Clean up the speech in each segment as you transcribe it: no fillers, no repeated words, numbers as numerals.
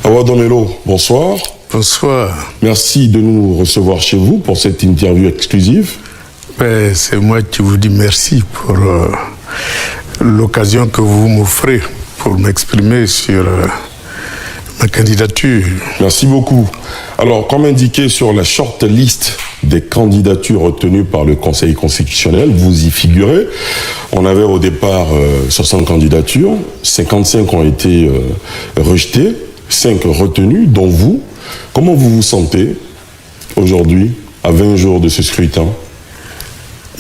Awa Domelo, bonsoir. Bonsoir. Merci de nous recevoir chez vous pour cette interview exclusive. C'est moi qui vous dis merci pour l'occasion que vous m'offrez pour m'exprimer sur ma candidature. Merci beaucoup. Alors, comme indiqué sur la short list des candidatures retenues par le Conseil constitutionnel, vous y figurez. On avait au départ 60 candidatures, 55 ont été rejetées, 5 retenues, dont vous. Comment vous vous sentez aujourd'hui, à 20 jours de ce scrutin?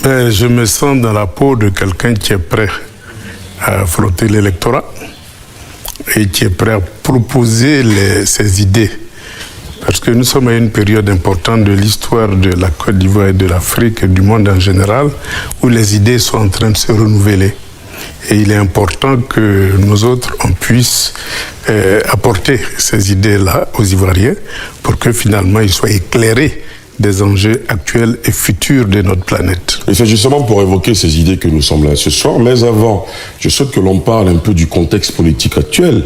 Je me sens dans la peau de quelqu'un qui est prêt à affronter l'électorat et qui est prêt à proposer ses idées. Parce que nous sommes à une période importante de l'histoire de la Côte d'Ivoire et de l'Afrique et du monde en général, où les idées sont en train de se renouveler. Et il est important que nous autres, on puisse apporter ces idées-là aux Ivoiriens pour que finalement ils soient éclairés des enjeux actuels et futurs de notre planète. Et c'est justement pour évoquer ces idées que nous sommes là ce soir. Mais avant, je souhaite que l'on parle un peu du contexte politique actuel.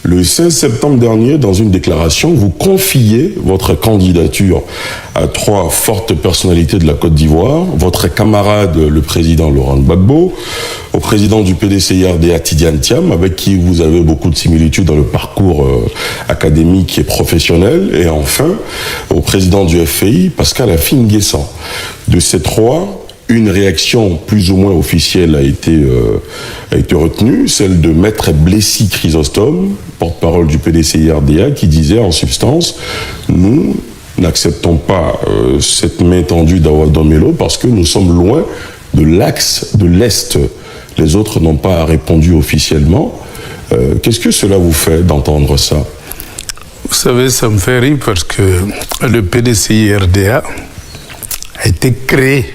Le 16 septembre dernier, dans une déclaration, vous confiez votre candidature à 3 fortes personnalités de la Côte d'Ivoire. Votre camarade, le président Laurent Gbagbo, au président du PDCI-RDA Tidiane Thiam, avec qui vous avez beaucoup de similitudes dans le parcours académique et professionnel. Et enfin, au président du FPI, Pascal Affi-N'Guessan. De ces 3, une réaction plus ou moins officielle a été retenue, celle de Maître Blessi Chrysostome, porte-parole du PDCI-RDA, qui disait en substance « Nous n'acceptons pas cette main tendue d'Awa Domelo parce que nous sommes loin de l'axe de l'Est. » Les autres n'ont pas répondu officiellement. Qu'est-ce que cela vous fait d'entendre ça? Vous savez, ça me fait rire parce que le PDCI-RDA a été créé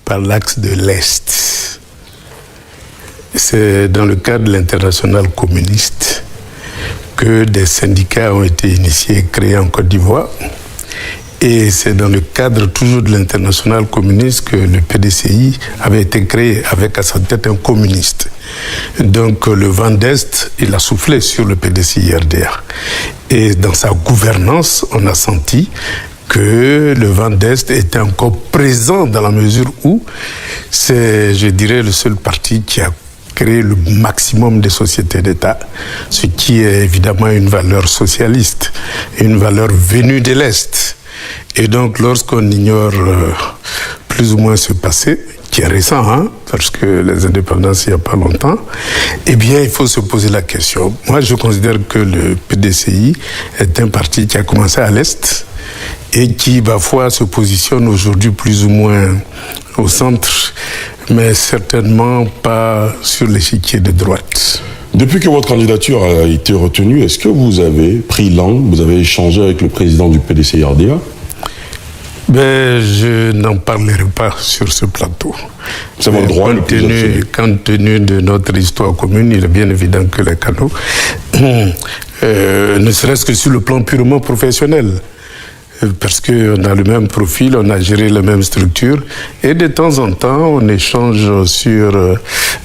par l'axe de l'Est. C'est dans le cadre de l'internationale communiste que des syndicats ont été initiés et créés en Côte d'Ivoire. Et c'est dans le cadre toujours de l'internationale communiste que le PDCI avait été créé avec à sa tête un communiste. Donc le vent d'Est, il a soufflé sur le PDCI-RDA. Et dans sa gouvernance, on a senti que le vent d'Est était encore présent dans la mesure où c'est, je dirais, le seul parti qui a créé le maximum de sociétés d'État, ce qui est évidemment une valeur socialiste, une valeur venue de l'Est. Et donc, lorsqu'on ignore plus ou moins ce passé, qui est récent, parce que les indépendances, il n'y a pas longtemps, eh bien, il faut se poser la question. Moi, je considère que le PDCI est un parti qui a commencé à l'Est et qui, parfois, se positionne aujourd'hui plus ou moins au centre, mais certainement pas sur l'échiquier de droite. Depuis que votre candidature a été retenue, est-ce que vous avez pris langue, vous avez échangé avec le président du PDCI-RDA? Je n'en parlerai pas sur ce plateau. C'est votre droit le plus absolu. Compte tenu de notre histoire commune, il est bien évident que les canaux, ne serait-ce que sur le plan purement professionnel, parce qu'on a le même profil, on a géré la même structure, et de temps en temps, on échange sur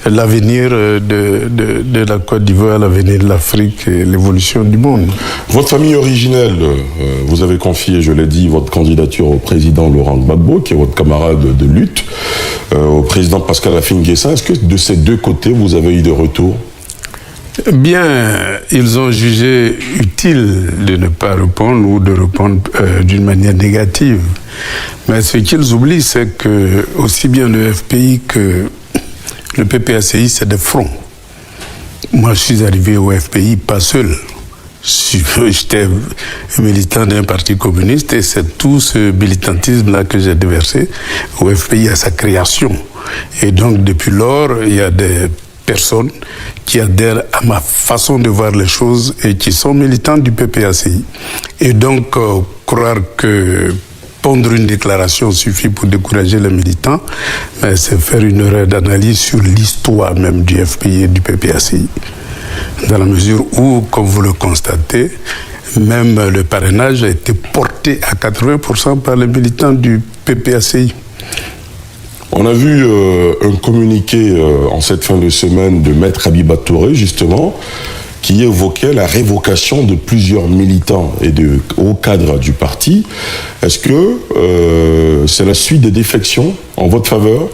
l'avenir de la Côte d'Ivoire, l'avenir de l'Afrique et l'évolution du monde. Votre famille originelle, vous avez confié, je l'ai dit, votre candidature au président Laurent Gbagbo, qui est votre camarade de lutte, au président Pascal Affi-N'Guessan. Est-ce que de ces deux côtés, vous avez eu des retours? Bien, ils ont jugé utile de ne pas répondre ou de répondre d'une manière négative. Mais ce qu'ils oublient, c'est que aussi bien le FPI que le PPACI, c'est des fronts. Moi, je suis arrivé au FPI pas seul. J'étais militant d'un parti communiste et c'est tout ce militantisme-là que j'ai déversé au FPI à sa création. Et donc, depuis lors, il y a des personnes qui adhèrent à ma façon de voir les choses et qui sont militants du PPACI. Et donc, croire que pondre une déclaration suffit pour décourager les militants, c'est faire une erreur d'analyse sur l'histoire même du FPI et du PPACI. Dans la mesure où, comme vous le constatez, même le parrainage a été porté à 80% par les militants du PPACI. On a vu un communiqué en cette fin de semaine de Maître Habiba Touré, justement, qui évoquait la révocation de plusieurs militants et de hauts cadres du parti. Est-ce que c'est la suite des défections en votre faveur?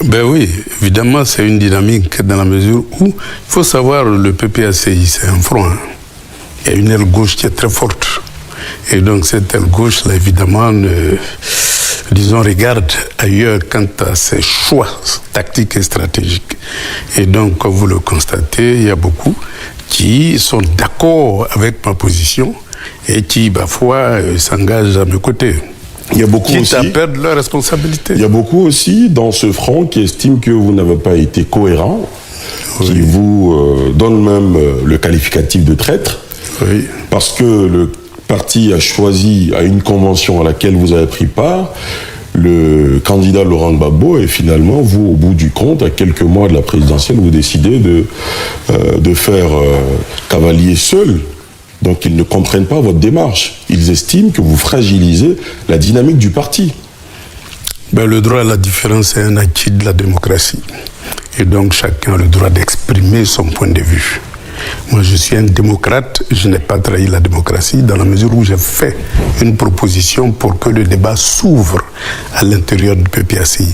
Ben oui, évidemment, c'est une dynamique dans la mesure où, il faut savoir, le PPACI, c'est un front. Hein. Il y a une aile gauche qui est très forte. Et donc, cette aile gauche-là, évidemment, disons, regarde ailleurs quant à ses choix tactiques et stratégiques. Et donc, comme vous le constatez, il y a beaucoup qui sont d'accord avec ma position et qui, parfois, s'engagent à mes côtés. Il y a beaucoup qui aussi, à perdre leurs responsabilités. Il y a beaucoup aussi dans ce front qui estiment que vous n'avez pas été cohérent, oui. Qui vous donne même le qualificatif de traître, oui. Parce que le parti a choisi à une convention à laquelle vous avez pris part le candidat Laurent Gbagbo, et finalement, vous, au bout du compte, à quelques mois de la présidentielle, vous décidez de faire cavalier seul. Donc ils ne comprennent pas votre démarche. Ils estiment que vous fragilisez la dynamique du parti. Ben, le droit à la différence est un acquis de la démocratie. Et donc chacun a le droit d'exprimer son point de vue. Moi, je suis un démocrate, je n'ai pas trahi la démocratie dans la mesure où j'ai fait une proposition pour que le débat s'ouvre à l'intérieur du PPACI.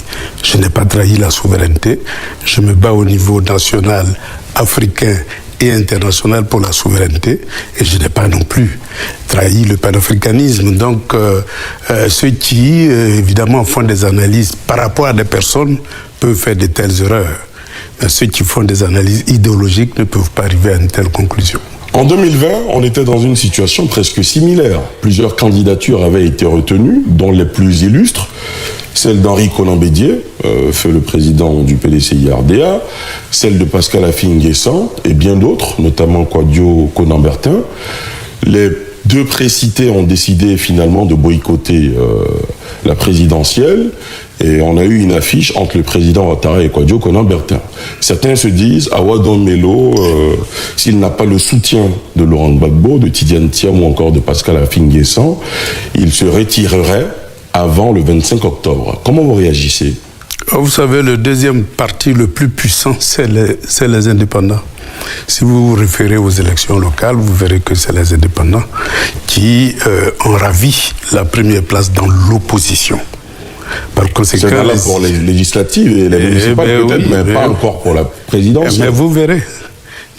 Je n'ai pas trahi la souveraineté, je me bats au niveau national, africain et international pour la souveraineté, et je n'ai pas non plus trahi le panafricanisme. Donc, ceux qui, évidemment, font des analyses par rapport à des personnes peuvent faire de telles erreurs. Mais ceux qui font des analyses idéologiques ne peuvent pas arriver à une telle conclusion. En 2020, on était dans une situation presque similaire. Plusieurs candidatures avaient été retenues, dont les plus illustres, celle d'Henri Konan Bédié, fait le président du PDCI-RDA, celle de Pascal Affi-N'Guessan et bien d'autres, notamment Kouadio Konan-Bertin. Les deux précités ont décidé finalement de boycotter la présidentielle, et on a eu une affiche entre le président Ouattara et Kouadio Konan-Bertin. Certains se disent, Awadon Melo, s'il n'a pas le soutien de Laurent Gbagbo, de Tidiane Thiam ou encore de Pascal Affi-N'Guessan, il se retirerait avant le 25 octobre. Comment vous réagissez? Vous savez, le deuxième parti le plus puissant, c'est les indépendants. Si vous vous référez aux élections locales, vous verrez que c'est les indépendants qui ont ravi la première place dans l'opposition. Par conséquent, c'est valable pour les législatives et les municipales peut-être, oui, mais pas encore pour la présidentielle. Mais vous verrez,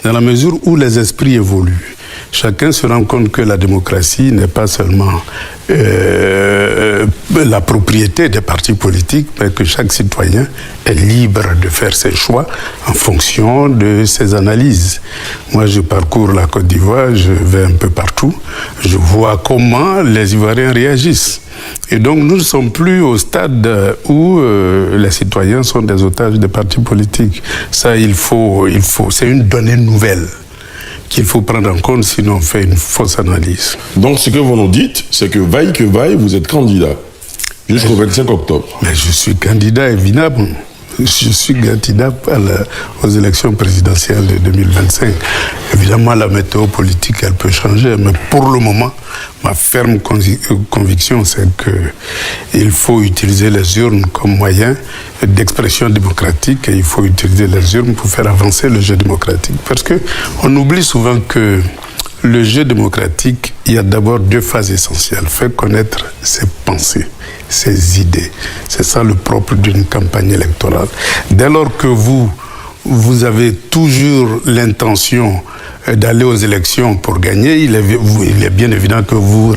dans la mesure où les esprits évoluent, chacun se rend compte que la démocratie n'est pas seulement la propriété des partis politiques, mais que chaque citoyen est libre de faire ses choix en fonction de ses analyses. Moi, je parcours la Côte d'Ivoire, je vais un peu partout, je vois comment les Ivoiriens réagissent. Et donc, nous ne sommes plus au stade où les citoyens sont des otages des partis politiques. Ça, c'est une donnée nouvelle qu'il faut prendre en compte, sinon on fait une fausse analyse. Donc ce que vous nous dites, c'est que vaille, vous êtes candidat jusqu'au 25 octobre. Mais je suis candidat, évidemment. Je suis candidat aux élections présidentielles de 2025. Évidemment, la météo politique, elle peut changer, mais pour le moment, ma ferme conviction, c'est qu'il faut utiliser les urnes comme moyen d'expression démocratique, et il faut utiliser les urnes pour faire avancer le jeu démocratique. Parce qu'on oublie souvent que le jeu démocratique, il y a d'abord deux phases essentielles. Faire connaître ses pensées, ses idées. C'est ça le propre d'une campagne électorale. Dès lors que vous avez toujours l'intention d'aller aux élections pour gagner, il est bien évident que vous